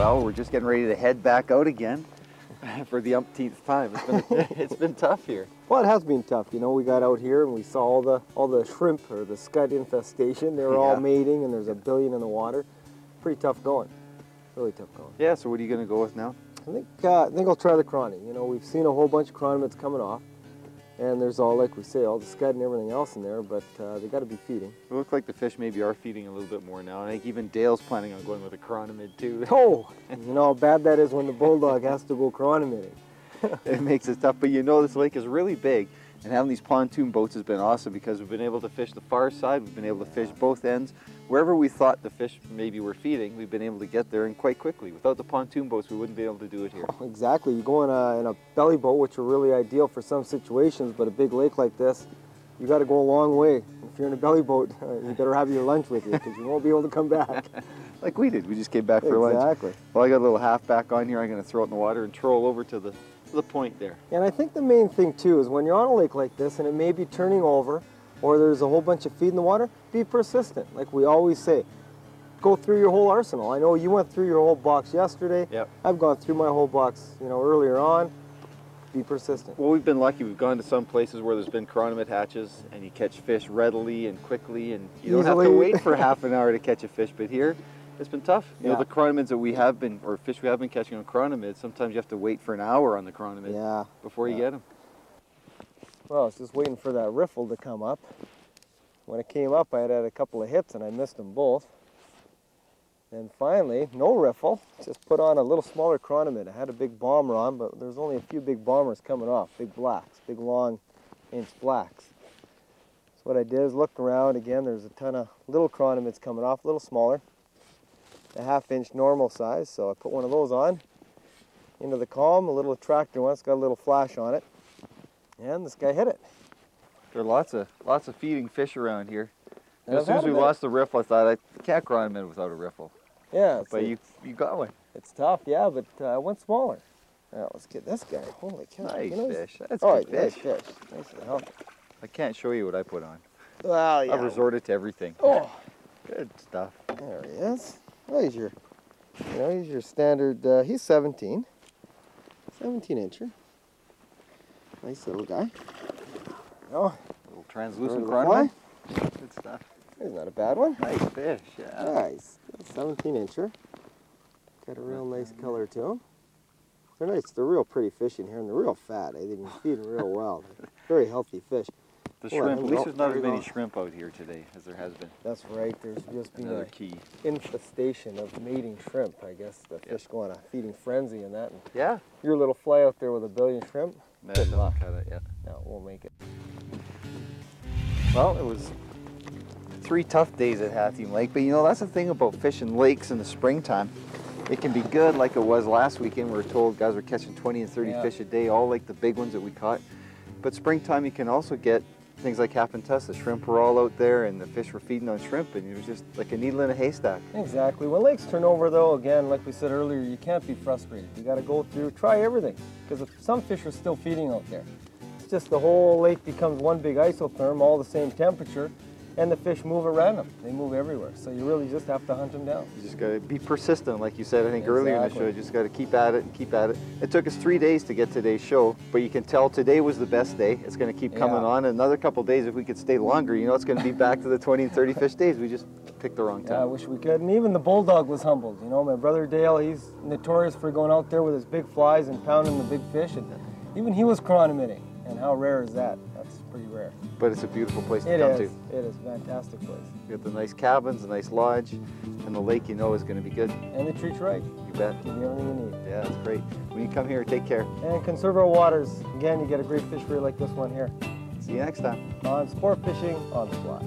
Well, we're just getting ready to head back out again for the umpteenth time. It's been tough here. Well, it has been tough. You know, we got out here and we saw all the shrimp or the scud infestation. They were all mating, and there's a billion in the water. Pretty tough going. Really tough going. Yeah. So what are you going to go with now? I think I'll try the chrony. You know, we've seen a whole bunch of chronomets coming off, and there's all, like we say, all the scud and everything else in there, but they got to be feeding. It looks like the fish maybe are feeding a little bit more now. I think even Dale's planning on going with a chronomid too. Oh, you know how bad that is when the bulldog has to go chronometing. It makes it tough, but you know this lake is really big, and having these pontoon boats has been awesome because we've been able to fish the far side, we've been able to fish both ends. Wherever we thought the fish maybe were feeding, we've been able to get there and quite quickly. Without the pontoon boats, we wouldn't be able to do it here. Exactly. You go in a belly boat, which are really ideal for some situations, but a big lake like this, you got to go a long way. If you're in a belly boat, you better have your lunch with you because you won't be able to come back. Like we did. We just came back for lunch. Exactly. Well, I got a little half back on here. I'm going to throw it in the water and troll over to the point there. And I think the main thing too is when you're on a lake like this and it may be turning over or there's a whole bunch of feed in the water, be persistent. Like we always say, go through your whole arsenal. I know you went through your whole box yesterday. Yep. I've gone through my whole box, you know, earlier on. Be persistent. Well, we've been lucky. We've gone to some places where there's been chronomet hatches and you catch fish readily and quickly, and you don't have to wait for half an hour to catch a fish. But here, it's been tough. You know, the chronomeds that we have been, or fish we have been catching on chronomeds, sometimes you have to wait for an hour on the chronomed before you get them. Well, I was just waiting for that riffle to come up. When it came up, I had a couple of hits and I missed them both. And finally, no riffle, just put on a little smaller chronomed. I had a big bomber on, but there's only a few big bombers coming off, big blacks, big long inch blacks. So what I did is look around again, there's a ton of little chronomeds coming off, a little smaller, a 1/2 inch normal size, so I put one of those on, into the column, a little attractor one, it's got a little flash on it, and this guy hit it. There are lots of feeding fish around here. As soon as we lost the riffle, I thought I can't chronomed without a riffle. Yeah, but you got one. It's tough, yeah, but I went smaller. Now let's get this guy. Holy cow! Nice fish. That's good fish. Nice fish. Nice and healthy. I can't show you what I put on. Well, yeah. I've resorted to everything. Oh, good stuff. There he is. Well, he's your standard. He's 17 incher. Nice little guy. Oh, little translucent chronomed. Good stuff. He's not a bad one. Nice fish, yeah. Nice. 17 incher. Got a real nice color to them. They're nice. They're real pretty fish in here, and they're real fat. They've been feeding real well. Very healthy fish. The shrimp, at least there's not as many shrimp out here today as there has been. That's right. There's just been another key infestation of mating shrimp. I guess the fish go on a feeding frenzy and that. And yeah. Your little fly out there with a billion shrimp. Good luck. Cut it, yeah. No, we'll make it. Well, it was 3 tough days at Hathiem Lake, but you know, that's the thing about fishing lakes in the springtime. It can be good like it was last weekend. We were told guys were catching 20 and 30 fish a day, all like the big ones that we caught. But springtime, you can also get things like happened to us. The shrimp were all out there and the fish were feeding on shrimp, and it was just like a needle in a haystack. Exactly. When lakes turn over though, again, like we said earlier, you can't be frustrated. You got to go through, try everything, because some fish are still feeding out there. It's just the whole lake becomes one big isotherm, all the same temperature, and the fish move at random. They move everywhere. So you really just have to hunt them down. You just got to be persistent, like you said, I think earlier in the show. You just got to keep at it and keep at it. It took us 3 days to get today's show, but you can tell today was the best day. It's going to keep coming on. Another couple days, if we could stay longer, you know, it's going to be back to the 20 and 30 fish days. We just picked the wrong time. Yeah, I wish we could. And even the bulldog was humbled. You know, my brother Dale, he's notorious for going out there with his big flies and pounding the big fish. And even he was chronometing. And how rare is that? That's pretty rare. But it's a beautiful place to come to. It is a fantastic place. You got the nice cabins, a nice lodge, and the lake, you know, is going to be good. And they treat you right. You bet. Give you everything you need. Yeah, that's great. When you come here, take care. And conserve our waters. Again, you get a great fish reel like this one here. See you next time. On Sport Fishing on the Fly.